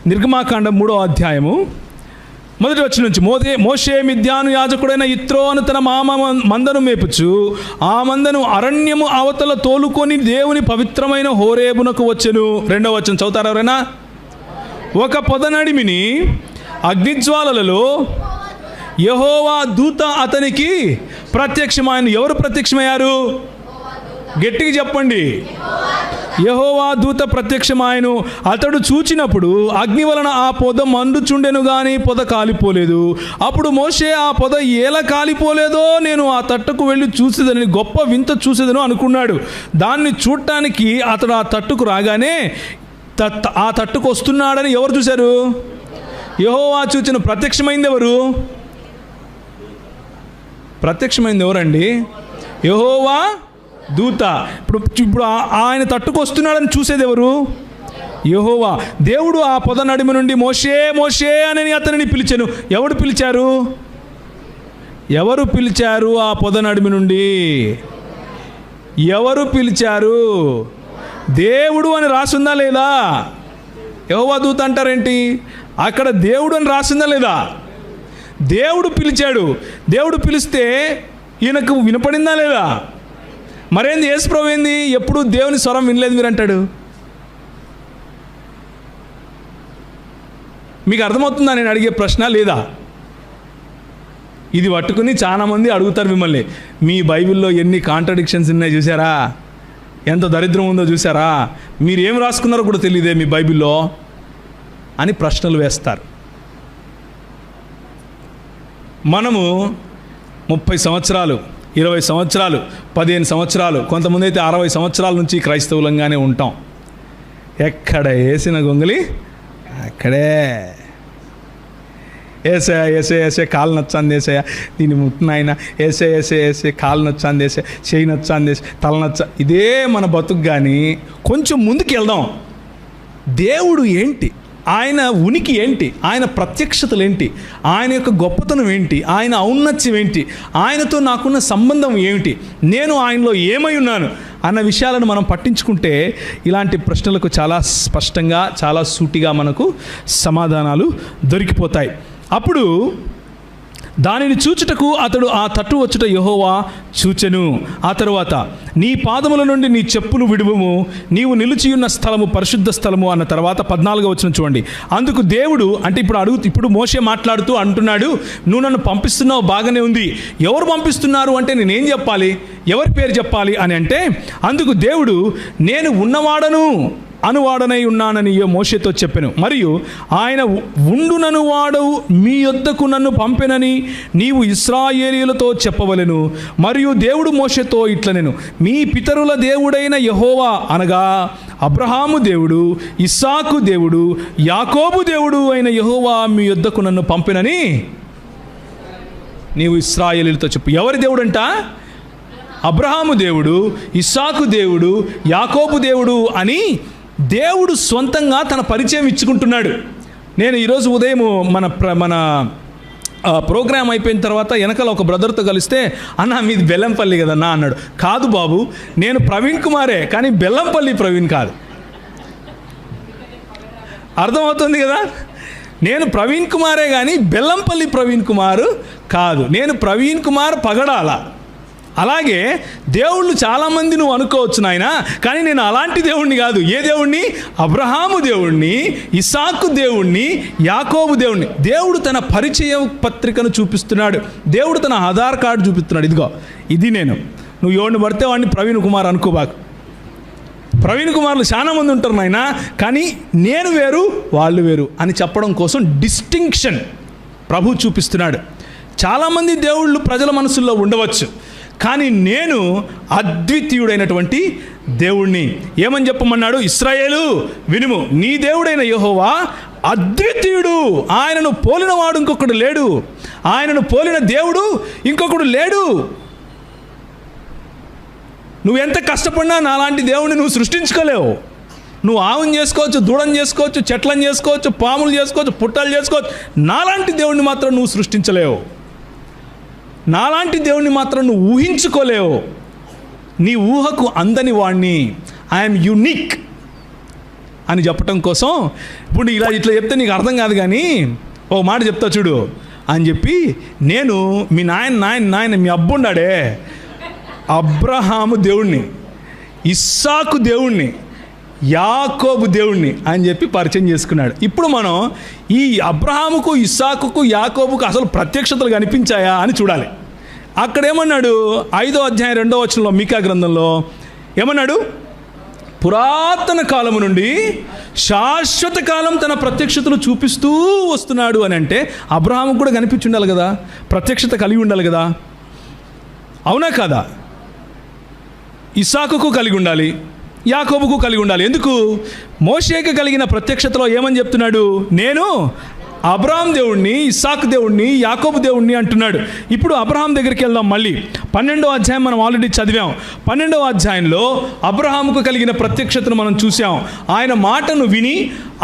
నిర్గమాకాండం 3వ అధ్యాయము మొదటి వచనం నుంచి, మోషే మిద్యాను యాజకుడైన యిత్రో అను తన మామ మందను మేపుచు ఆ మందను అరణ్యము అవతల తోలుకొని దేవుని పవిత్రమైన హోరేబునకు వచ్చెను. 2వ వచనం చదువుతారు ఎవరైనా? ఒక పొదనడిమిని అగ్నిజ్వాలలలో యెహోవా దూత అతనికి ప్రత్యక్షమైన. ఎవరు ప్రత్యక్షమయ్యారు? గట్టిగా చెప్పండి. యెహోవా దూత ప్రత్యక్షమాయను. అతడు చూచినప్పుడు అగ్ని వలన ఆ పొద మండుచుండెను గాని పొద కాలిపోలేదు. అప్పుడు మోషే ఆ పొద ఎలా కాలిపోలేదో నేను ఆ తట్టుకు వెళ్ళి చూసేదని, గొప్ప వింత చూసేదను అనుకున్నాడు. దాన్ని చూడటానికి అతడు ఆ తట్టుకు రాగానే ఆ తట్టుకు వస్తున్నాడని ఎవరు చూశారు? యెహోవా చూచిన. ప్రత్యక్షమైంది ఎవరు? ప్రత్యక్షమైంది ఎవరండి? యెహోవా దూత. ఇప్పుడు ఆయన తట్టుకు వస్తున్నాడని చూసేది ఎవరు? యెహోవా. దేవుడు ఆ పొద నడిమి నుండి మోషే మోషే అని అతనిని పిలిచాను. ఎవరు పిలిచారు? ఎవరు పిలిచారు? ఆ పొద నడిమి నుండి ఎవరు పిలిచారు? దేవుడు అని రాసిందా లేదా? యెహోవా దూత అంటారేంటి? అక్కడ దేవుడు అని రాసిందా లేదా? దేవుడు పిలిచాడు. దేవుడు పిలిస్తే ఈయనకు వినపడిందా లేదా? మరేంది యేసు ప్రభువు ఏంది? ఎప్పుడు దేవుని స్వరం వినలేదు మీరు అంటాడు. మీకు అర్థమవుతుందా నేను అడిగే ప్రశ్న? లేదా? ఇది పట్టుకుని చాలామంది అడుగుతారు మిమ్మల్ని, మీ బైబిల్లో ఎన్ని కాంట్రడిక్షన్స్ ఉన్నాయి చూసారా, ఎంత దరిద్రం ఉందో చూసారా, మీరు ఏం రాసుకున్నారో కూడా తెలియదే మీ బైబిల్లో అని ప్రశ్నలు వేస్తారు. మనము 30 సంవత్సరాలు, 20 సంవత్సరాలు, 15 సంవత్సరాలు, కొంతమంది అయితే 60 సంవత్సరాల నుంచి క్రైస్తవులంగానే ఉంటాం. ఎక్కడ వేసిన గొంగలి అక్కడే. ఏసయ ఏసే ఏసే కాలు నచ్చాంది, ఏసయ దీన్ని ముట్టినాయన, ఏసే ఏసే ఏసే కాలు నచ్చాంది, ఏసే చేయి నచ్చాంది, ఏసే తల నచ్చా. ఇదే మన బతుకు. కానీ కొంచెం ముందుకు వెళ్దాం. దేవుడు ఏంటి? ఆయన ఉనికి ఏంటి? ఆయన ప్రత్యక్షతలు ఏంటి? ఆయన యొక్క గొప్పతనం ఏంటి? ఆయన ఔన్నత్యం ఏంటి? ఆయనతో నాకున్న సంబంధం ఏమిటి? నేను ఆయనలో ఏమై ఉన్నాను అన్న విషయాలను మనం పట్టించుకుంటే ఇలాంటి ప్రశ్నలకు చాలా స్పష్టంగా, చాలా సూటిగా మనకు సమాధానాలు దొరికిపోతాయి. అప్పుడు దానిని చూచుటకు అతడు ఆ తట్టు వచ్చుట యెహోవా చూచెను. ఆ తరువాత నీ పాదముల నుండి నీ చెప్పులు విడువుము, నీవు నిలిచియున్న స్థలము పరిశుద్ధ స్థలము అన్న తర్వాత 14వ వచనం చూడండి. అందుకు దేవుడు అంటే ఇప్పుడు మోషే మాట్లాడుతూ అంటున్నాడు, నువ్వు నన్ను పంపిస్తున్నావు, బాగానే ఉంది. ఎవరు పంపిస్తున్నారు అంటే నేనేం చెప్పాలి, ఎవరి పేరు చెప్పాలి అని అంటే, అందుకు దేవుడు నేను ఉన్నవాడను అనువాడనై ఉన్నానని మోషేతో చెప్పెను. మరియు ఆయన ఉండునను వాడవు మీ యొద్దకు నన్ను పంపెనని నీవు ఇశ్రాయేలీయులతో చెప్పవలెను. మరియు దేవుడు మోషేతో ఇట్లనెను, మీ పితరుల దేవుడైన యెహోవా అనగా అబ్రహాము దేవుడు, ఇస్సాకు దేవుడు, యాకోబు దేవుడు అయిన యెహోవా మీ యొద్దకు నన్ను పంపెనని నీవు ఇశ్రాయేలీయులతో చెప్పు. ఎవరి దేవుడంట? అబ్రహాము దేవుడు, ఇస్సాకు దేవుడు, యాకోబు దేవుడు అని దేవుడు సొంతంగా తన పరిచయం ఇచ్చుకుంటున్నాడు. నేను ఈరోజు ఉదయం మన ప్రోగ్రామ్ అయిపోయిన తర్వాత వెనకాల ఒక బ్రదర్తో కలిస్తే, అన్న మీది బెల్లంపల్లి కదన్నా అన్నాడు. కాదు బాబు, నేను ప్రవీణ్ కుమారే, కానీ బెల్లంపల్లి ప్రవీణ్ కాదు. అర్థమవుతుంది కదా? నేను ప్రవీణ్ కుమారే కానీ బెల్లంపల్లి ప్రవీణ్ కుమారు కాదు. నేను ప్రవీణ్ కుమార్ పగడాల. అలాగే దేవుళ్ళు చాలామంది నువ్వు అనుకోవచ్చు నాయన, కానీ నేను అలాంటి దేవుణ్ణి కాదు. ఏ దేవుణ్ణి? అబ్రహాము దేవుణ్ణి, ఇస్సాకు దేవుణ్ణి, యాకోబు దేవుణ్ణి. దేవుడు తన పరిచయ పత్రికను చూపిస్తున్నాడు. దేవుడు తన ఆధార్ కార్డు చూపిస్తున్నాడు. ఇదిగో ఇది నేను. నువ్వు ఎవరిని పడితే వాడిని ప్రవీణ్ కుమార్ అనుకోబాకు. ప్రవీణ్ కుమార్లు చాలా మంది ఉంటారు నాయన, కానీ నేను వేరు వాళ్ళు వేరు అని చెప్పడం కోసం డిస్టింక్షన్ ప్రభు చూపిస్తున్నాడు. చాలామంది దేవుళ్ళు ప్రజల మనసుల్లో ఉండవచ్చు, కానీ నేను అద్వితీయుడైనటువంటి దేవుణ్ణి. ఏమని చెప్పమన్నాడు? ఇశ్రాయేలు వినుము, నీ దేవుడైన యెహోవా అద్వితీయుడు, ఆయనను పోలినవాడు ఇంకొకడు లేడు, ఆయనను పోలిన దేవుడు ఇంకొకడు లేడు. నువ్వు ఎంత కష్టపడినా నాలాంటి దేవుడిని నువ్వు సృష్టించుకోలేవు. నువ్వు ఆవుని చేసుకోవచ్చు, దూడని చేసుకోవచ్చు, చెట్లను చేసుకోవచ్చు, పాములు చేసుకోవచ్చు, పుట్టలు చేసుకోవచ్చు. నాలాంటి దేవుడిని మాత్రం నువ్వు సృష్టించలేవు. నాలాంటి దేవుణ్ణి మాత్రం నువ్వు ఊహించుకోలేవు. నీ ఊహకు అందని వాణ్ణి. I'm unique. అని చెప్పటం కోసం ఇప్పుడు ఇట్లా చెప్తే నీకు అర్థం కాదు, కానీ ఒక మాట చెప్తా చూడు అని చెప్పి, నేను మీ నాయన మీ అబ్బుండాడే అబ్రహాము దేవుణ్ణి, ఇస్సాకు దేవుణ్ణి, యాకోబు దేవుణ్ణి అని చెప్పి పరిచయం చేసుకున్నాడు. ఇప్పుడు మనం ఈ అబ్రహాముకు, ఇస్సాకుకు, యాకోబుకు అసలు ప్రత్యక్షతలు కనిపించాయా అని చూడాలి. అక్కడేమన్నాడు 5వ అధ్యాయం 2వ వచనంలో మీకా గ్రంథంలో ఏమన్నాడు? పురాతన కాలము నుండి శాశ్వత కాలం తన ప్రత్యక్షతలు చూపిస్తూ వస్తున్నాడు అని అంటే అబ్రహాముకు కూడా కనిపించి ఉండాలి కదా, ప్రత్యక్షత కలిగి ఉండాలి కదా, అవునా కాదా? ఇస్సాకుకు కలిగి ఉండాలి, యాకోబుకు కలిగి ఉండాలి. ఎందుకు? మోషేకు కలిగిన ప్రత్యక్షతలో ఏమని చెప్తున్నాడు? నేను అబ్రహాం దేవుణ్ణి, ఇస్సాకు దేవుణ్ణి, యాకోబు దేవుణ్ణి అంటున్నాడు. ఇప్పుడు అబ్రహాం దగ్గరికి వెళ్దాం. మళ్ళీ 12వ అధ్యాయం మనం ఆల్రెడీ చదివాం. 12వ అధ్యాయంలో అబ్రహాముకు కలిగిన ప్రత్యక్షతను మనం చూసాం. ఆయన మాటను విని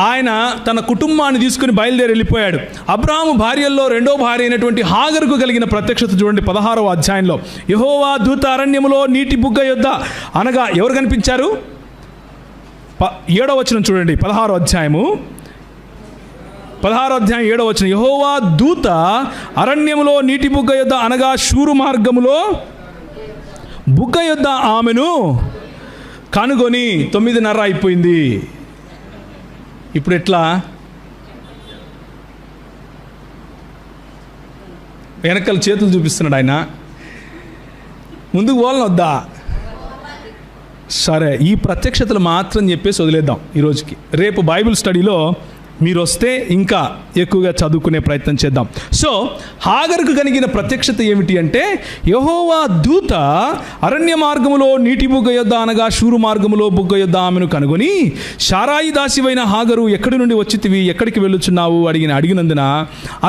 ఆయన తన కుటుంబాన్ని తీసుకుని బయలుదేరి వెళ్ళిపోయాడు. అబ్రహాము భార్యల్లో 2వ భార్య అయినటువంటి హాగరుకు కలిగిన ప్రత్యక్షత చూడండి 16వ అధ్యాయంలో. యెహోవా దూత అరణ్యములో నీటి బుగ్గ యొద్ద అనగా ఎవరు కనిపించారు? 7వ వచనం చూడండి, 16వ అధ్యాయం 7వ వచనం. యెహోవా దూత అరణ్యములో నీటి బుగ్గ యొద్ద అనగా శూరు మార్గములో బుగ్గ యొద్ద ఆమెను కనుగొని 9:30 అయిపోయింది. ఇప్పుడు ఎట్లా? వెనకాల చేతులు చూపిస్తున్నాడు ఆయన. ముందుకు పోవాలని వద్దా? సరే, ఈ ప్రత్యక్షతలు మాత్రం చెప్పేసి వదిలేద్దాం ఈరోజుకి. రేపు బైబిల్ స్టడీలో మీరు వస్తే ఇంకా ఎక్కువగా చదువుకునే ప్రయత్నం చేద్దాం. సో హాగరుకు కలిగిన ప్రత్యక్షత ఏమిటి అంటే, యెహోవా దూత అరణ్య మార్గములో నీటి బుగ్గ యొద్ద అనగా శూరు మార్గములో బుగ్గ యొద్ద ఆమెను కనుగొని, శారాయి దాసివైన హాగరు ఎక్కడి నుండి వచ్చితివి, ఎక్కడికి వెళ్ళుచున్నావు అడిగినందున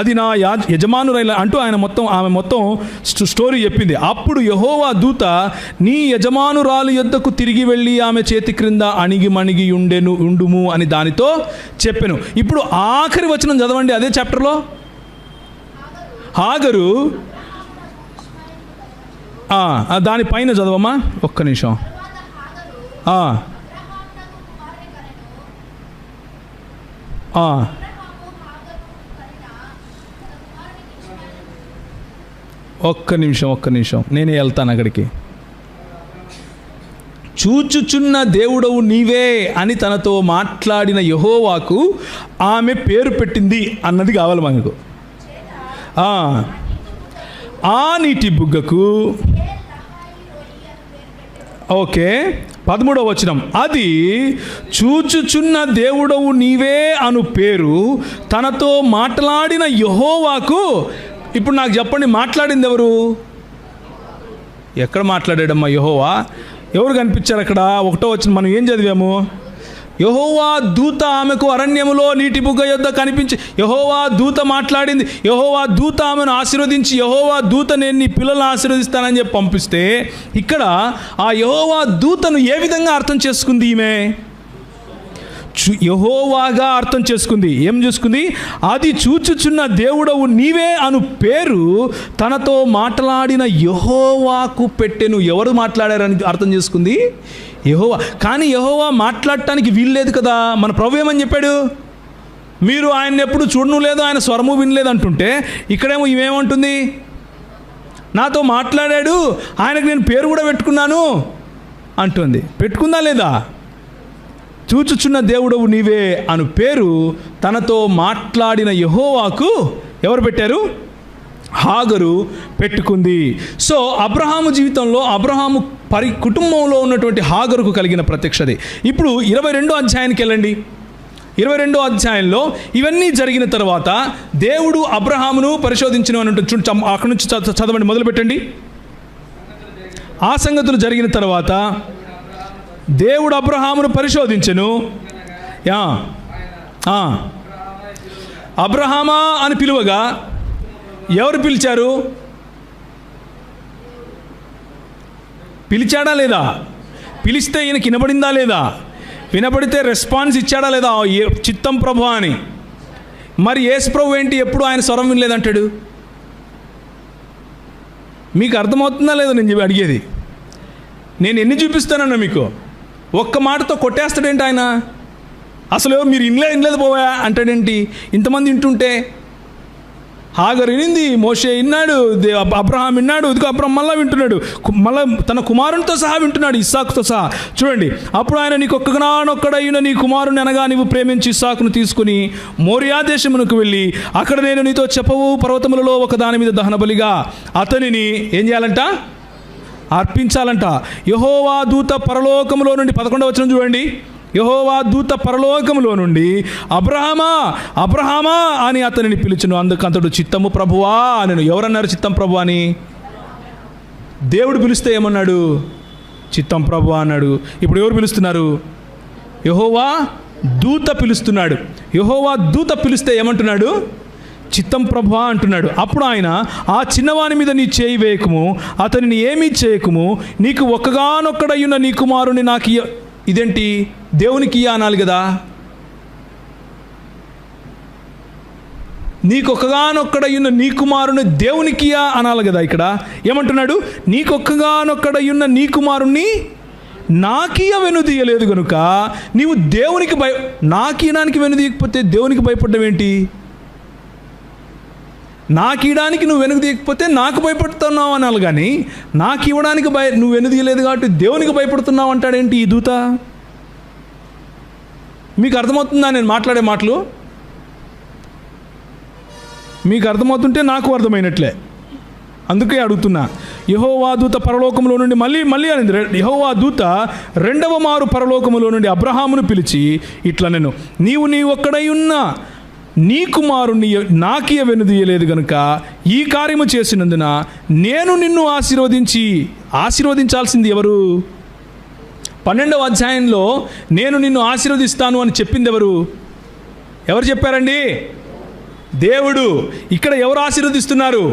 అది నా యజమానురైన అంటూ ఆమె మొత్తం స్టోరీ చెప్పింది. అప్పుడు యెహోవా దూత నీ యజమానురాలు యొద్దకు తిరిగి వెళ్ళి ఆమె చేతి క్రింద అణిగి మణిగి ఉండుము అని దానితో చెప్పెను. ఇప్పుడు ఆఖరి వచనం చదవండి అదే చాప్టర్లో. హాగరు దానిపైన చదవమ్మా ఒక్క నిమిషం. ఒక్క నిమిషం నేనే వెళ్తాను అక్కడికి. చూచుచున్న దేవుడవు నీవే అని తనతో మాట్లాడిన యెహోవాకు ఆమె పేరు పెట్టింది అన్నది కావాలి మనకు. ఆ నీటి బుగ్గకు ఓకే 13వ వచనం. అది చూచుచున్న దేవుడవు నీవే అను పేరు తనతో మాట్లాడిన యెహోవాకు. ఇప్పుడు నాకు చెప్పండి, మాట్లాడింది ఎవరు? ఎక్కడ మాట్లాడాడమ్మా యెహోవా? ఎవరు కనిపించారు అక్కడ? 1వ వచనం మనం ఏం చదివాము? యెహోవా దూత ఆమెకు అరణ్యములో నీటి బుగ్గ యొద్ద కనిపించి, యెహోవా దూత మాట్లాడింది. యెహోవా దూత ఆమెను ఆశీర్వదించి, యెహోవా దూత నేను నీ పిల్లలను ఆశీర్వదిస్తానని చెప్పి పంపిస్తే, ఇక్కడ ఆ యెహోవా దూతను ఏ విధంగా అర్థం చేసుకుంది ఈమె? యెహోవాగా అర్థం చేసుకుంది. ఏం చేసుకుంది? అది చూచుచున్న దేవుడవు నీవే అను పేరు తనతో మాట్లాడిన యెహోవాకు పెట్టెను. ఎవరు మాట్లాడారని అర్థం చేసుకుంది? యెహోవా. కానీ యెహోవా మాట్లాడటానికి వీల్లేదు కదా. మన ప్రభు ఏమని చెప్పాడు? మీరు ఆయన ఎప్పుడు చూడను లేదు, ఆయన స్వరము వినలేదు అంటుంటే, ఇక్కడేమో ఇవేమంటుంది? నాతో మాట్లాడాడు, ఆయనకు నేను పేరు కూడా పెట్టుకున్నాను అంటుంది. పెట్టుకుందా లేదా? చూచుచున్న దేవుడవు నీవే అను పేరు తనతో మాట్లాడిన యెహోవాకు ఎవరు పెట్టారు? హాగరు పెట్టుకుంది. సో అబ్రహాము జీవితంలో అబ్రహాము కుటుంబంలో ఉన్నటువంటి హాగరుకు కలిగిన ప్రత్యక్షత. ఇప్పుడు 22వ అధ్యాయానికి వెళ్ళండి. 22వ అధ్యాయంలో ఇవన్నీ జరిగిన తర్వాత దేవుడు అబ్రహామును పరిశోధించిన అని ఉంటుంది. అక్కడి నుంచి చదవండి, మొదలు పెట్టండి. ఆ సంగతులు జరిగిన తర్వాత దేవుడు అబ్రహామును పరిశోధించెను. అబ్రహామా అని పిలువగా ఎవరు పిలిచారు? పిలిచాడా లేదా? పిలిస్తే ఈయనకి వినబడిందా లేదా? వినబడితే రెస్పాన్స్ ఇచ్చాడా లేదా? చిత్తం ప్రభు అని. మరి యేసు ప్రభు ఏంటి ఎప్పుడు ఆయన స్వరం వినలేదంటాడు? మీకు అర్థమవుతుందా లేదా నేను అడిగేది? నేను ఎన్ని చూపిస్తానన్నా మీకు ఒక్క మాటతో కొట్టేస్తాడేంటి ఆయన? అసలు మీరు ఇనలేదు పోవా అంటాడేంటి? ఇంతమంది వింటుంటే హాగర్ వినింది, మోషే విన్నాడు, అబ్రహాం విన్నాడు, ఇదిగో అబ్రహాం మళ్ళీ వింటున్నాడు, మళ్ళీ తన కుమారునితో సహా వింటున్నాడు, ఇస్సాకుతో సహా. చూడండి, అప్పుడు ఆయన నీకు ఒక్కగానొక్కడైన నీ కుమారుని అనగా నీవు ప్రేమించి ఇస్సాకును తీసుకుని మోరియా దేశమునకు వెళ్ళి అక్కడ నేను నీతో చెప్పవు పర్వతములలో ఒక దాని మీద దహన బలిగా అతనిని ఏం చేయాలంట? అర్పించాలంట. యెహోవా దూత పరలోకములో నుండి 11వ వచనం చూడండి. యెహోవా దూత పరలోకములో నుండి అబ్రహామా అబ్రహామా అని అతనిని పిలుచును. అందుకంతడు చిత్తము ప్రభువా అనెను. ఎవరన్నారు చిత్తం ప్రభు అని? దేవుడు పిలిస్తే ఏమన్నాడు? చిత్తం ప్రభువా అన్నాడు. ఇప్పుడు ఎవరు పిలుస్తున్నారు? యెహోవా దూత పిలుస్తున్నాడు. యెహోవా దూత పిలిస్తే ఏమంటున్నాడు? చిత్తం ప్రభువా అంటున్నాడు. అప్పుడు ఆయన, ఆ చిన్నవాని మీద నీ చేయి వేయకుము, అతనిని ఏమీ చేయకుము, నీకు ఒక్కగానొక్కడయ్యున్న నీ కుమారుని నాకు ఇదేంటి? దేవునికి అనాలి కదా. నీకొక్కగానొక్కడయ్యున్న నీ కుమారుని దేవునికి అనాలి కదా. ఇక్కడ ఏమంటున్నాడు? నీకొక్కగానొక్కడయ్యున్న నీ కుమారుణ్ణి నాకియ వెనుదీయలేదు కనుక నీవు దేవునికి నాకీయడానికి వెనుదీయకపోతే దేవునికి భయపడ్డం ఏంటి? నాకు ఇవ్వడానికి నువ్వు వెనుక తీయకపోతే నాకు భయపడుతున్నావు అనాలి, కానీ నాకు ఇవ్వడానికి నువ్వు వెనుదీయలేదు కాబట్టి దేవునికి భయపడుతున్నావు అంటాడేంటి ఈ దూత? మీకు అర్థమవుతుందా నేను మాట్లాడే మాటలు? మీకు అర్థమవుతుంటే నాకు అర్థమైనట్లే, అందుకే అడుగుతున్నా. యెహోవా దూత పరలోకములో నుండి మళ్ళీ అనేది. యెహోవా దూత రెండవ మారు పరలోకములో నుండి అబ్రహామును పిలిచి ఇట్లా, నేను నీ ఒక్కడై ఉన్నా నీ కుమారుణ్ణి నాకియ వెనుదీయలేదు గనుక ఈ కార్యము చేసినందున నేను నిన్ను ఆశీర్వదించాల్సింది ఎవరు? 12వ అధ్యాయంలో నేను నిన్ను ఆశీర్వదిస్తాను అని చెప్పింది ఎవరు చెప్పారండి? దేవుడు. ఇక్కడ ఎవరు ఆశీర్వదిస్తున్నారు?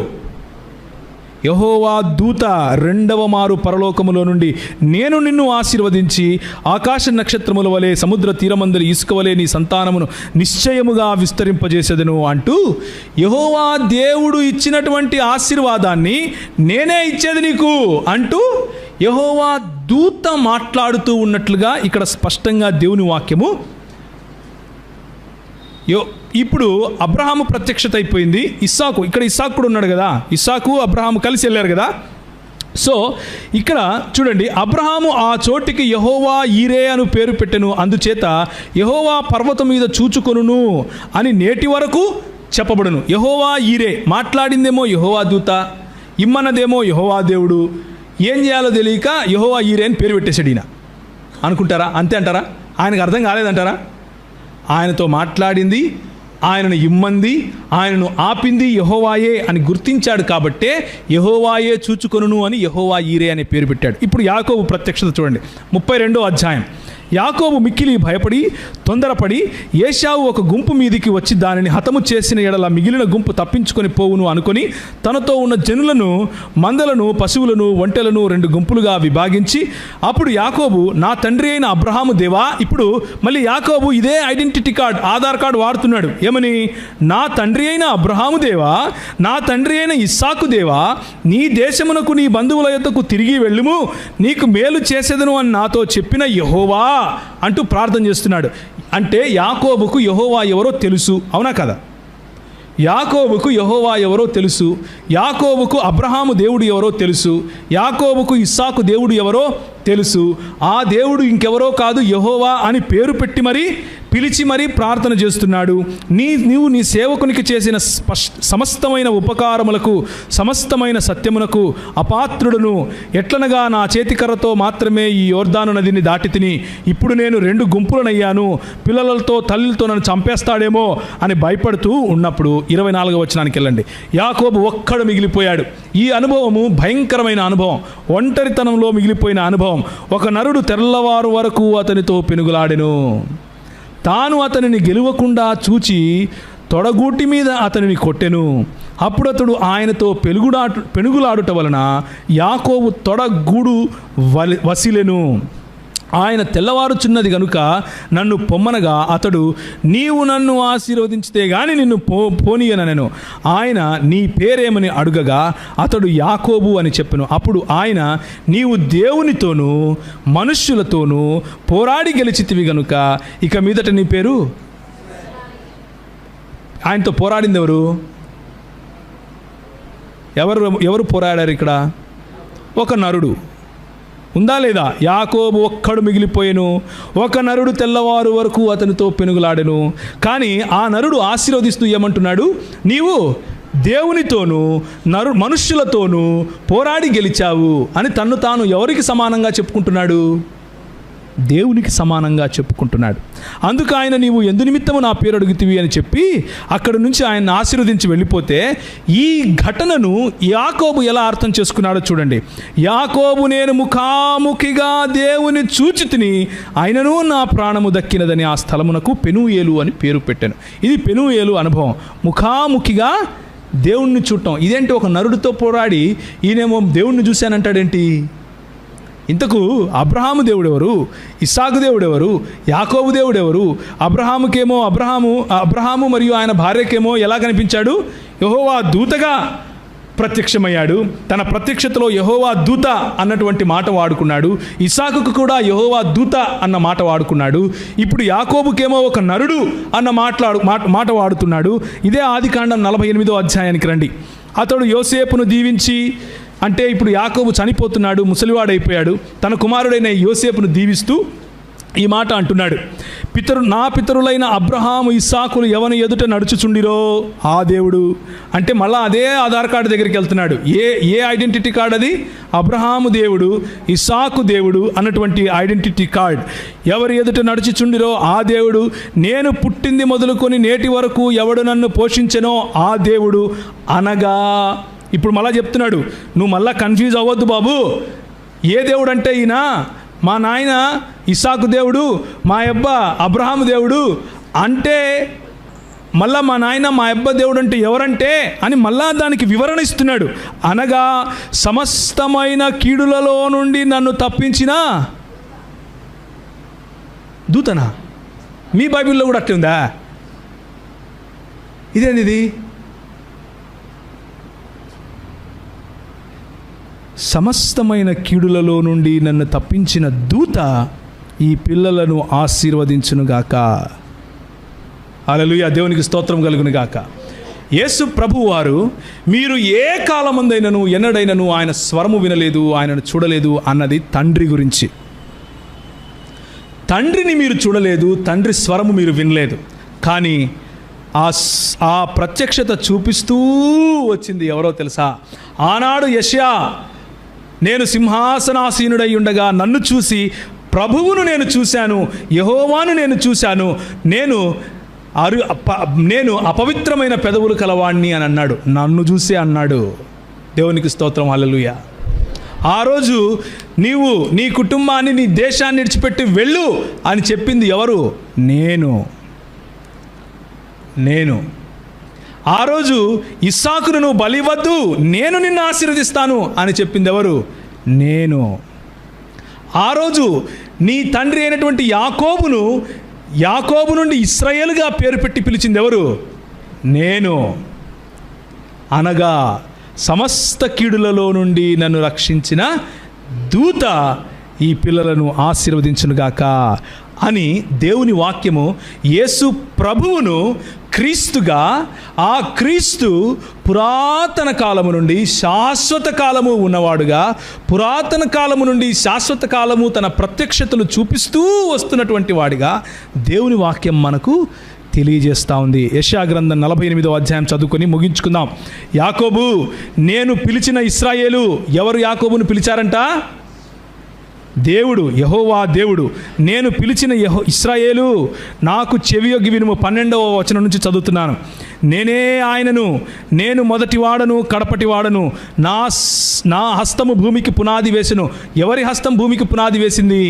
యెహోవా దూత రెండవ మారు పరలోకములో నుండి నేను నిన్ను ఆశీర్వదించి ఆకాశ నక్షత్రముల వలె సముద్ర తీరమందరి ఇసుక వలె నీ సంతానమును నిశ్చయముగా విస్తరింపజేసేదను అంటూ యెహోవా దేవుడు ఇచ్చినటువంటి ఆశీర్వాదాన్ని నేనే ఇచ్చేది నీకు అంటూ యెహోవా దూత మాట్లాడుతూ ఉన్నట్లుగా ఇక్కడ స్పష్టంగా దేవుని వాక్యము. ఇప్పుడు అబ్రహాము ప్రత్యక్షత అయిపోయింది. ఇక్కడ ఇస్సాకు కూడా ఉన్నాడు కదా. ఇస్సాకు అబ్రహాము కలిసి వెళ్ళారు కదా. సో ఇక్కడ చూడండి, అబ్రహాము ఆ చోటికి యెహోవా ఈరే అని పేరు పెట్టెను. అందుచేత యెహోవా పర్వతం మీద చూచుకొనును అని నేటి వరకు చెప్పబడును. యెహోవా ఈరే మాట్లాడిందేమో యెహోవా దూత, ఇమ్మన్నదేమో యెహోవా దేవుడు. ఏం చేయాలో తెలియక యెహోవా ఈరే అని పేరు పెట్టేశాడు ఈయన అనుకుంటారా? అంతే అంటారా? ఆయనకు అర్థం కాలేదంటారా? ఆయనతో మాట్లాడింది, ఆయనను ఇమ్మంది, ఆయనను ఆపింది యెహోవాయే అని గుర్తించాడు కాబట్టే యెహోవాయే చూచుకొనును అని యెహోవా ఈరే అనే పేరు పెట్టాడు. ఇప్పుడు యాకోబు ప్రత్యక్షత చూడండి, 32వ అధ్యాయం. యాకోబు మిక్కిలి భయపడి తొందరపడి ఏశావు ఒక గుంపు మీదికి వచ్చి దానిని హతము చేసిన ఎడల మిగిలిన గుంపు తప్పించుకొని పోవును అనుకొని తనతో ఉన్న జనులను, మందలను, పశువులను, ఒంటెలను 2 గుంపులుగా విభాగించి అప్పుడు యాకోబు, నా తండ్రి అయిన అబ్రహాము దేవా. ఇప్పుడు మళ్ళీ యాకోబు ఇదే ఐడెంటిటీ కార్డ్, ఆధార్ కార్డు వాడుతున్నాడు. ఏమని? నా తండ్రి అయిన అబ్రహాము దేవా, నా తండ్రి అయిన ఇస్సాకు దేవా, నీ దేశమునకు నీ బంధువుల యొద్దకు తిరిగి వెళ్ళుము, నీకు మేలు చేసేదను అని నాతో చెప్పిన యెహోవా అంటూ ప్రార్థన చేస్తున్నాడు. అంటే యాకోబుకు యెహోవా ఎవరో తెలుసు, అవునా కదా? యాకోబుకు యెహోవా ఎవరో తెలుసు. యాకోబుకు అబ్రహాము దేవుడు ఎవరో తెలుసు. యాకోబుకు ఇస్సాకు దేవుడు ఎవరో తెలుసు. ఆ దేవుడు ఇంకెవరో కాదు, యెహోవా అని పేరు పెట్టి మరీ పిలిచి మరీ ప్రార్థన చేస్తున్నాడు. నీవు నీ సేవకునికి చేసిన సమస్తమైన ఉపకారములకు, సమస్తమైన సత్యమునకు అపాత్రుడును. ఎట్లనగా నా చేతికర్రతో మాత్రమే ఈ యోర్దాను నదిని దాటి తిని ఇప్పుడు నేను 2 గుంపులనయ్యాను, పిల్లలతో తల్లితో నన్ను చంపేస్తాడేమో అని భయపడుతూ ఉన్నప్పుడు 24వ వచనానికి వెళ్ళండి. యాకోబు ఒక్కడు మిగిలిపోయాడు. ఈ అనుభవము భయంకరమైన అనుభవం, ఒంటరితనంలో మిగిలిపోయిన అనుభవం. ఒక నరుడు తెల్లవారు వరకు అతనితో పెనుగులాడెను. తాను అతనిని గెలవకుండా చూచి తొడగూటి మీద అతనిని కొట్టెను. అప్పుడు అతడు ఆయనతో పెనుగులాడుట వలన యాకోబు తొడగూడు వసిలెను. ఆయన తెల్లవారుచున్నది గనుక నన్ను పొమ్మనగా అతడు, నీవు నన్ను ఆశీర్వదించితే గాని నిన్ను పోనీయనెను. ఆయన, నీ పేరేమని అడుగగా అతడు యాకోబు అని చెప్పెను. అప్పుడు ఆయన, నీవు దేవునితోనూ మనుష్యులతోనూ పోరాడి గెలిచితివి గనుక ఇక మీదట నీ పేరు. ఆయనతో పోరాడింది ఎవరు? ఎవరు పోరాడారు ఇక్కడ? ఒక నరుడు. ఉందా లేదా? యాకోబు ఒక్కడు మిగిలిపోయెను. ఒక నరుడు తెల్లవారు వరకు అతనితో పెనుగులాడెను. కానీ ఆ నరుడు ఆశీర్వదిస్తూ ఏమంటున్నాడు? నీవు దేవునితోనూ మనుష్యులతోనూ పోరాడి గెలిచావు అని తన్ను తాను ఎవరికి సమానంగా చెప్పుకుంటున్నాడు? దేవునికి సమానంగా చెప్పుకుంటున్నాడు. అందుకు ఆయన, నీవు ఎందు నిమిత్తము నా పేరు అడుగుతివి అని చెప్పి అక్కడి నుంచి ఆయన ఆశీర్వదించి వెళ్ళిపోతే, ఈ ఘటనను యాకోబు ఎలా అర్థం చేసుకున్నాడో చూడండి. యాకోబు, నేను ముఖాముఖిగా దేవుని చూచితిని, ఆయనను నా ప్రాణము దక్కినదని ఆ స్థలమునకు పెనూయేలు అని పేరు పెట్టాను. ఇది పెనూయేలు అనుభవం, ముఖాముఖిగా దేవుణ్ణి చూడటం. ఇదేంటి? ఒక నరుడితో పోరాడి ఈయనేమో దేవుణ్ణి చూశానంటాడేంటి? ఇంతకు అబ్రహాము దేవుడెవరు? ఇస్సాకు దేవుడెవరు? యాకోబు దేవుడెవరు? అబ్రహాము మరియు ఆయన భార్యకేమో ఎలా కనిపించాడు? యెహోవా దూతగా ప్రత్యక్షమయ్యాడు. తన ప్రత్యక్షతలో యెహోవా దూత అన్నటువంటి మాట వాడుకున్నాడు. ఇస్సాకుకు కూడా యెహోవా దూత అన్న మాట వాడుకున్నాడు. ఇప్పుడు యాకోబుకేమో ఒక నరుడు అన్న మాట వాడుతున్నాడు. ఇదే ఆదికాండం 48వ అధ్యాయానికి రండి. అతడు యోసేపును దీవించి, అంటే ఇప్పుడు యాకోబు చనిపోతున్నాడు, ముసలివాడైపోయాడు. తన కుమారుడైన యోసేపును దీవిస్తూ ఈ మాట అంటున్నాడు. నా పితరులైన అబ్రహాము ఇస్సాకులు ఎవని ఎదుట నడుచుచుండిరో ఆ దేవుడు. అంటే మళ్ళా అదే ఆధార్ కార్డు దగ్గరికి వెళ్తున్నాడు. ఏ ఐడెంటిటీ కార్డ్ అది? అబ్రహాము దేవుడు, ఇస్సాకు దేవుడు అన్నటువంటి ఐడెంటిటీ కార్డ్. ఎవరి ఎదుట నడుచుచుండిరో ఆ దేవుడు. నేను పుట్టింది మొదలుకొని నేటి వరకు ఎవడు నన్ను పోషించెనో ఆ దేవుడు అనగా. ఇప్పుడు మళ్ళా చెప్తున్నాడు, నువ్వు మళ్ళా కన్ఫ్యూజ్ అవ్వద్దు బాబు. ఏ దేవుడు అంటే ఈయన మా నాయన ఇస్సాకు దేవుడు, మా అబ్బ అబ్రహాము దేవుడు అంటే, మళ్ళా మా నాయన మా అబ్బ దేవుడు అంటే ఎవరంటే అని మళ్ళా దానికి వివరణ ఇస్తున్నాడు. అనగా సమస్తమైన కీడులలో నుండి నన్ను తప్పించిన దూతనా? మీ బైబిల్లో కూడా అట్లే ఉందా? ఇదేంది? సమస్తమైన కీడులలో నుండి నన్ను తప్పించిన దూత ఈ పిల్లలను ఆశీర్వదించునుగాక. హల్లెలూయా, దేవునికి స్తోత్రం కలుగునుగాక. యేసు ప్రభు వారు, మీరు ఏ కాలమందైనను ఎన్నడైనను ఆయన స్వరము వినలేదు, ఆయనను చూడలేదు అన్నది తండ్రి గురించి. తండ్రిని మీరు చూడలేదు, తండ్రి స్వరము మీరు వినలేదు. కానీ ఆ ప్రత్యక్షత చూపిస్తూ వచ్చింది ఎవరో తెలుసా? ఆనాడు యెషయా, నేను సింహాసనాసీనుడై ఉండగా నన్ను చూసి ప్రభువును నేను చూశాను, యెహోవాను నేను చూశాను, నేను అపవిత్రమైన పెదవులు కలవాణ్ణి అని అన్నాడు. నన్ను చూసి అన్నాడు. దేవునికి స్తోత్రం, హల్లెలూయా. ఆ రోజు నీవు నీ కుటుంబాన్ని, నీ దేశాన్ని విడిచిపెట్టి వెళ్ళు అని చెప్పింది ఎవరు? నేను. ఆ రోజు ఇస్సాకును నువ్వు బలివద్దు, నేను నిన్ను ఆశీర్వదిస్తాను అని చెప్పింది ఎవరు? నేను. ఆ రోజు నీ తండ్రి అయినటువంటి యాకోబు నుండి ఇశ్రాయేలుగా పేరు పెట్టి పిలిచింది ఎవరు? నేను. అనగా సమస్త కీడులలో నుండి నన్ను రక్షించిన దూత ఈ పిల్లలను ఆశీర్వదించునుగాక అని దేవుని వాక్యము యేసు ప్రభువును క్రీస్తుగా, ఆ క్రీస్తు పురాతన కాలము నుండి శాశ్వత కాలము ఉన్నవాడుగా, పురాతన కాలము నుండి శాశ్వత కాలము తన ప్రత్యక్షతలు చూపిస్తూ వస్తున్నటువంటి వాడిగా దేవుని వాక్యం మనకు తెలియజేస్తూ ఉంది. యెషయా గ్రంథం 48వ అధ్యాయం చదువుకొని ముగించుకుందాం. యాకోబు, నేను పిలిచిన ఇశ్రాయేలు. ఎవరు యాకోబును పిలిచారంట? దేవుడు, యెహోవా దేవుడు. నేను పిలిచిన ఇశ్రాయేలు, నాకు చెవియొగ్గి వినుము. 12వ వచనం నుంచి చదువుతున్నాను. నేనే ఆయనను, నేను మొదటివాడను కడపటివాడను, నా హస్తము భూమికి పునాది వేసెను. ఎవరి హస్తం భూమికి పునాది వేసింది?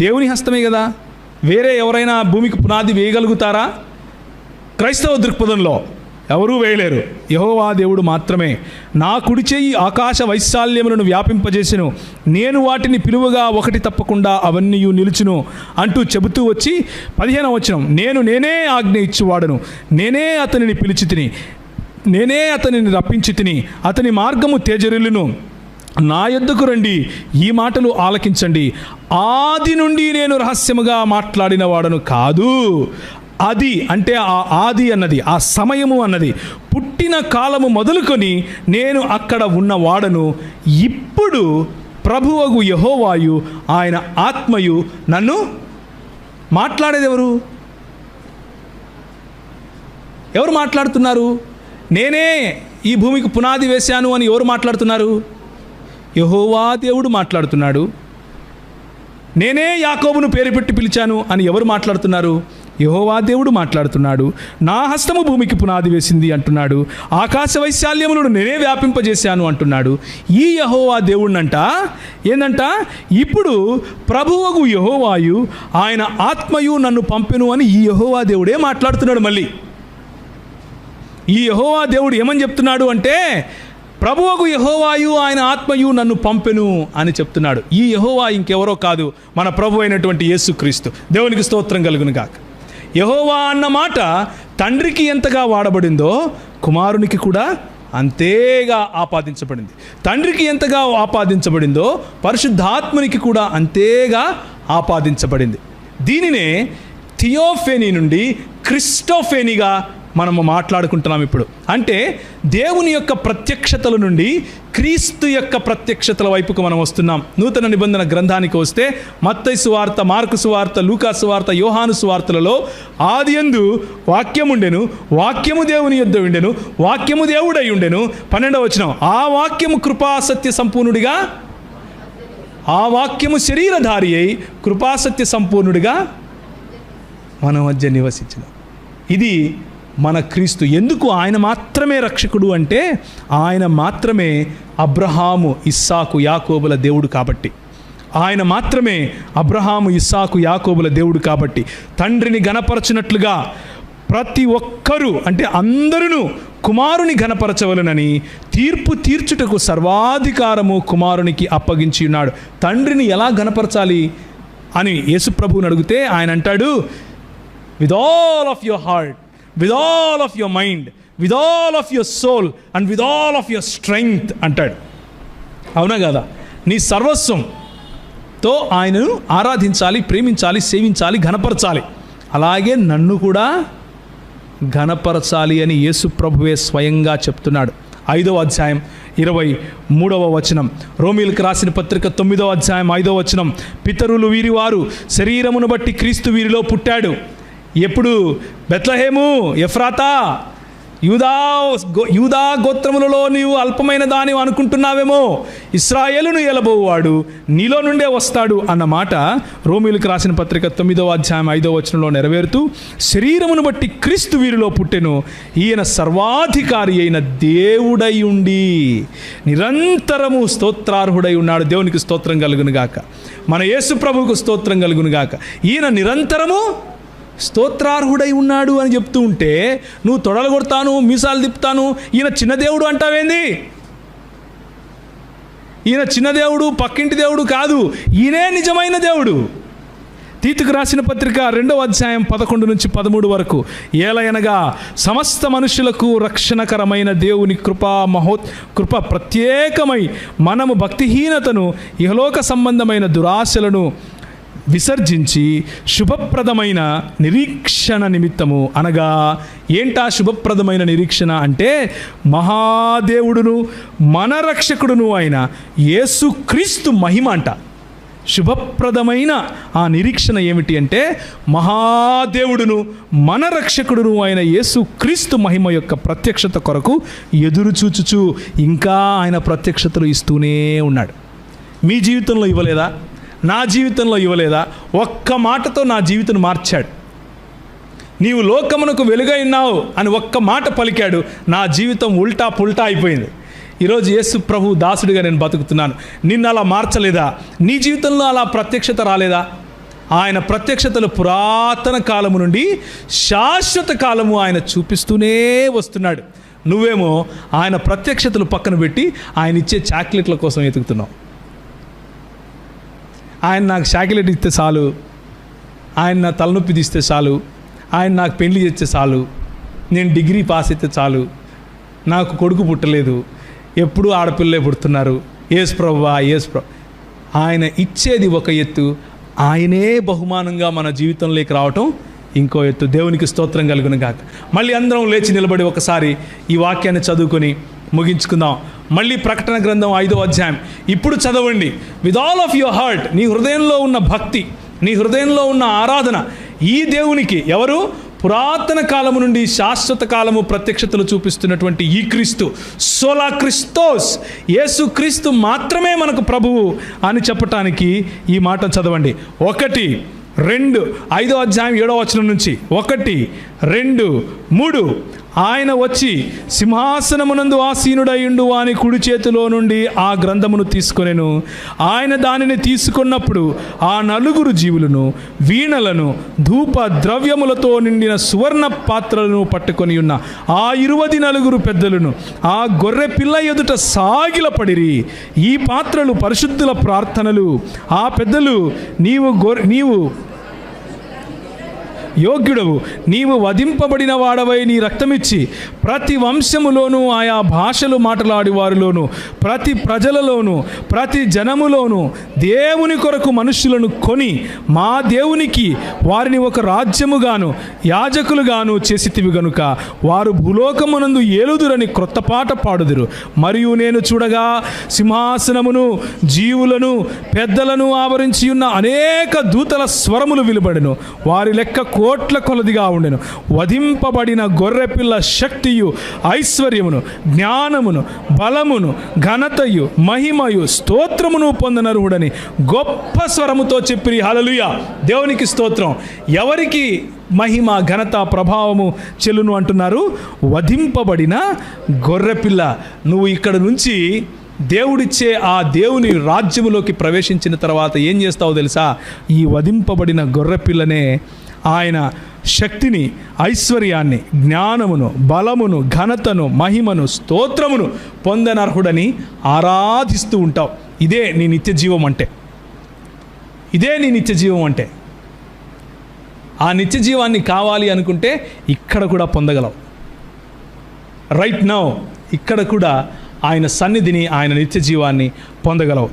దేవుని హస్తమే కదా. వేరే ఎవరైనా భూమికి పునాది వేయగలుగుతారా? క్రైస్తవ దృక్పథంలో ఎవరూ వేయలేరు, యెహోవా దేవుడు మాత్రమే. నా కుడి చెయ్యి ఆకాశ వైశాల్యములను వ్యాపింపజేసెను, నేను వాటిని పిలువగా ఒకటి తప్పకుండా అవన్నీ నిలుచును అంటూ చెబుతూ వచ్చి 15వ వచనం, నేనే ఆజ్ఞ ఇచ్చువాడను, నేనే అతనిని పిలిచి తిని, నేనే అతనిని రప్పించి తిని, అతని మార్గము తేజరిల్లును. నా యొద్దకు రండి, ఈ మాటలు ఆలకించండి. ఆది నుండి నేను రహస్యముగా మాట్లాడిన వాడను కాదు. అది అంటే ఆ ఆది అన్నది, ఆ సమయము అన్నది, పుట్టిన కాలము మొదలుకొని నేను అక్కడ ఉన్నవాడను. ఇప్పుడు ప్రభువగు యెహోవాయు ఆయన ఆత్మయు నన్ను మాట్లాడేది ఎవరు మాట్లాడుతున్నారు? నేనే ఈ భూమికి పునాది వేశాను అని ఎవరు మాట్లాడుతున్నారు? యెహోవా దేవుడు మాట్లాడుతున్నాడు. నేనే యాకోబును పేరు పెట్టి పిలిచాను అని ఎవరు మాట్లాడుతున్నారు? యెహోవా దేవుడు మాట్లాడుతున్నాడు. నా హస్తము భూమికి పునాది వేసింది అంటున్నాడు. ఆకాశ వైశాల్యములను నేనే వ్యాపింపజేశాను అంటున్నాడు. ఈ యెహోవా దేవుడినంట ఏందంట, ఇప్పుడు ప్రభువగు యెహోవాయు ఆయన ఆత్మయు నన్ను పంపెను అని ఈ యెహోవా దేవుడే మాట్లాడుతున్నాడు. మళ్ళీ ఈ యెహోవా దేవుడు ఏమని చెప్తున్నాడు అంటే, ప్రభువగు యెహోవాయు ఆయన ఆత్మయు నన్ను పంపెను అని చెప్తున్నాడు. ఈ యెహోవా ఇంకెవరో కాదు, మన ప్రభు అయినటువంటి యేసుక్రీస్తు. దేవునికి స్తోత్రం కలుగును గాక. యెహోవా అన్న మాట తండ్రికి ఎంతగా వాడబడిందో కుమారునికి కూడా అంతేగా ఆపాదించబడింది. తండ్రికి ఎంతగా ఆపాదించబడిందో పరిశుద్ధాత్మనికి కూడా అంతేగా ఆపాదించబడింది. దీనినే థియోఫెనీ నుండి క్రిస్టోఫెనీగా మనము మాట్లాడుకుంటున్నాం ఇప్పుడు. అంటే దేవుని యొక్క ప్రత్యక్షతల నుండి క్రీస్తు యొక్క ప్రత్యక్షతల వైపుకు మనం వస్తున్నాం. నూతన నిబంధన గ్రంథానికి వస్తే మత్తయి సువార్త, మార్కు సువార్త, లూకా సువార్త, యోహాను సువార్తలలో ఆదియందు వాక్యముండెను, వాక్యము దేవుని యొద్ద ఉండెను, వాక్యము దేవుడై ఉండెను. 12వ వచనం, ఆ వాక్యము కృపాసత్య సంపూర్ణుడిగా, ఆ వాక్యము శరీరధారి అయి కృపాసత్య సంపూర్ణుడిగా మన మధ్య నివసించిన. ఇది మన క్రీస్తు. ఎందుకు ఆయన మాత్రమే రక్షకుడు అంటే, ఆయన మాత్రమే అబ్రహాము, ఇస్సాకు, యాకోబుల దేవుడు కాబట్టి. ఆయన మాత్రమే అబ్రహాము, ఇస్సాకు, యాకోబుల దేవుడు కాబట్టి తండ్రిని గణపరచినట్లుగా ప్రతి ఒక్కరూ అంటే అందరూ కుమారుని ఘనపరచవలనని తీర్పు తీర్చుటకు సర్వాధికారము కుమారునికి అప్పగించి ఉన్నాడు. తండ్రిని ఎలా ఘనపరచాలి అని యేసుప్రభువుని అడిగితే ఆయన అంటాడు, with all of your heart, with all of your mind, with all of your soul and with all of your strength అంటాడు. అవునా కదా? నీ సర్వస్వంతో ఆయనను ఆరాధించాలి, ప్రేమించాలి, సేవించాలి, ఘనపరచాలి. అలాగే నన్ను కూడా ఘనపరచాలి అని యేసు ప్రభువే స్వయంగా చెప్తున్నాడు. 5వ అధ్యాయం 23వ వచనం, రోమీయులకు రాసిన పత్రిక 9వ అధ్యాయం 5వ వచనం, పితరులు వీరివారు, శరీరమును బట్టి క్రీస్తు వీరిలో పుట్టాడు. ఎప్పుడు? బెత్లెహేము, ఎఫ్రాతా, యూదా గోత్రములలో నీవు అల్పమైన దాని అనుకుంటున్నావేమో, ఇశ్రాయేలును ఏలబోవాడు నీలో నుండే వస్తాడు అన్న మాట రోమీయులకు రాసిన పత్రిక 9వ అధ్యాయం 5వ వచనంలో నెరవేరుతూ, శరీరమును బట్టి క్రీస్తు వీరిలో పుట్టెను, ఈయన సర్వాధికారి అయిన దేవుడై ఉండి నిరంతరము స్తోత్రార్హుడై ఉన్నాడు. దేవునికి స్తోత్రం కలుగునుగాక. మన యేసు ప్రభువుకు స్తోత్రం కలుగునుగాక. ఈయన నిరంతరము స్తోత్రార్హుడై ఉన్నాడు అని చెప్తూ ఉంటే నువ్వు తొడలు కొడతాను, మీసాలు తిప్పుతాను, ఈయన చిన్న దేవుడు అంటావేంది? ఈయన చిన్న దేవుడు, పక్కింటి దేవుడు కాదు, ఈయనే నిజమైన దేవుడు. తీతుకు రాసిన పత్రిక 2వ అధ్యాయం 11 నుంచి 13 వరకు, ఏలయనగా సమస్త మనుషులకు రక్షణకరమైన దేవుని కృప ప్రత్యేకమై మనము భక్తిహీనతను, ఇహలోక సంబంధమైన దురాశలను విసర్జించి శుభప్రదమైన నిరీక్షణ నిమిత్తము, అనగా ఏంటా శుభప్రదమైన నిరీక్షణ అంటే, మహాదేవుడును మన రక్షకుడును అయిన యేసుక్రీస్తు మహిమ అంట. శుభప్రదమైన ఆ నిరీక్షణ ఏమిటి అంటే, మహాదేవుడును మన రక్షకుడును అయిన యేసుక్రీస్తు మహిమ యొక్క ప్రత్యక్షత కొరకు ఎదురు చూచుచు ఇంకా ఆయన ప్రత్యక్షతలు ఇస్తూనే ఉన్నాడు. మీ జీవితంలో ఇవ్వలేదా? నా జీవితంలో ఇవ్వలేదా? ఒక్క మాటతో నా జీవితం మార్చాడు. నీవు లోకమునకు వెలుగై ఉన్నావు అని ఒక్క మాట పలికాడు, నా జీవితం ఉల్టా పుల్టా అయిపోయింది. ఈరోజు యేసు ప్రభు దాసుడిగా నేను బతుకుతున్నాను. నిన్ను అలా మార్చలేదా? నీ జీవితంలో అలా ప్రత్యక్షత రాలేదా? ఆయన ప్రత్యక్షతలు పురాతన కాలము నుండి శాశ్వత కాలము ఆయన చూపిస్తూనే వస్తున్నాడు. నువ్వేమో ఆయన ప్రత్యక్షతలు పక్కన పెట్టి ఆయన ఇచ్చే చాక్లెట్ల కోసం వెతుకుతున్నావు. ఆయన నాకు చాక్లెట్ ఇస్తే చాలు, ఆయన నా తలనొప్పి తీస్తే చాలు, ఆయన నాకు పెళ్లి చేస్తే చాలు, నేను డిగ్రీ పాస్ అయితే చాలు, నాకు కొడుకు పుట్టలేదు, ఎప్పుడూ ఆడపిల్లలే పుడుతున్నారు, యేసు ప్రభువా యేసు ప్రభు. ఆయన ఇచ్చేది ఒక ఎత్తు, ఆయనే బహుమానంగా మన జీవితంలోకి రావటం ఇంకో ఎత్తు. దేవునికి స్తోత్రం కలుగును గాక. మళ్ళీ అందరం లేచి నిలబడి ఒకసారి ఈ వాక్యాన్ని చదువుకొని ముగించుకుందాం. మళ్ళీ ప్రకటన గ్రంథం 5వ అధ్యాయం ఇప్పుడు చదవండి. With all of your heart, నీ హృదయంలో ఉన్న భక్తి, నీ హృదయంలో ఉన్న ఆరాధన ఈ దేవునికి, ఎవరు? పురాతన కాలము నుండి శాశ్వత కాలము ప్రత్యక్షతలు చూపిస్తున్నటువంటి ఈ క్రీస్తు, సోలా క్రిస్తోస్, యేసు క్రీస్తు మాత్రమే మనకు ప్రభువు అని చెప్పటానికి ఈ మాట చదవండి. 1, 2, 5వ అధ్యాయం 7వ వచనం నుంచి 1, 2, 3. ఆయన వచ్చి సింహాసనమునందు ఆసీనుడయుండు వాని కుడి చేతిలో నుండి ఆ గ్రంథమును తీసుకొనెను. ఆయన దానిని తీసుకున్నప్పుడు ఆ 4 జీవులను వీణలను ధూప ద్రవ్యములతో నిండిన సువర్ణ పాత్రలను పట్టుకొని ఉన్న ఆ 24 పెద్దలను ఆ గొర్రె పిల్ల ఎదుట సాగిలపడిరి. ఈ పాత్రలు పరిశుద్ధుల ప్రార్థనలు. ఆ పెద్దలు, నీవు యోగ్యుడవు, నీవు వధింపబడిన వాడవై నీ రక్తమిచ్చి ప్రతి వంశములోను ఆయా భాషలు మాట్లాడి వారిలోను ప్రతి ప్రజలలోను ప్రతి జనములోను దేవుని కొరకు మనుషులను కొని మా దేవునికి వారిని ఒక రాజ్యముగాను యాజకులుగాను చేసితివి గనుక వారు భూలోకమునందు ఏలుదురని క్రొత్త పాట పాడుదురు. మరియు నేను చూడగా సింహాసనమును జీవులను పెద్దలను ఆవరించి ఉన్న అనేక దూతల స్వరములు విలువడెను. వారి లెక్క కోట్ల కొలదిగా ఉండెను. వధింపబడిన గొర్రెపిల్ల శక్తియు ఐశ్వర్యమును జ్ఞానమును బలమును ఘనతయు మహిమయు స్తోత్రమును పొందనరుడని గొప్ప స్వరముతో చెప్పిరి. హల్లెలూయా, దేవునికి స్తోత్రం. ఎవరికి మహిమ ఘనత ప్రభావము చెల్లును అంటున్నారు? వధింపబడిన గొర్రెపిల్ల. నువ్వు ఇక్కడ నుంచి దేవుడిచ్చే ఆ దేవుని రాజ్యములోకి ప్రవేశించిన తర్వాత ఏం చేస్తావో తెలుసా? ఈ వధింపబడిన గొర్రెపిల్లనే ఆయన శక్తిని, ఐశ్వర్యాన్ని, జ్ఞానమును, బలమును, ఘనతను, మహిమను, స్తోత్రమును పొందనర్హుడని ఆరాధిస్తూ ఉంటావు. ఇదే నీ నిత్య జీవం అంటే. ఇదే నీ నిత్య జీవం అంటే. ఆ నిత్య జీవాన్ని కావాలి అనుకుంటే ఇక్కడ కూడా పొందగలవు. రైట్ నౌ ఇక్కడ కూడా ఆయన సన్నిధిని, ఆయన నిత్య జీవాన్ని పొందగలవు.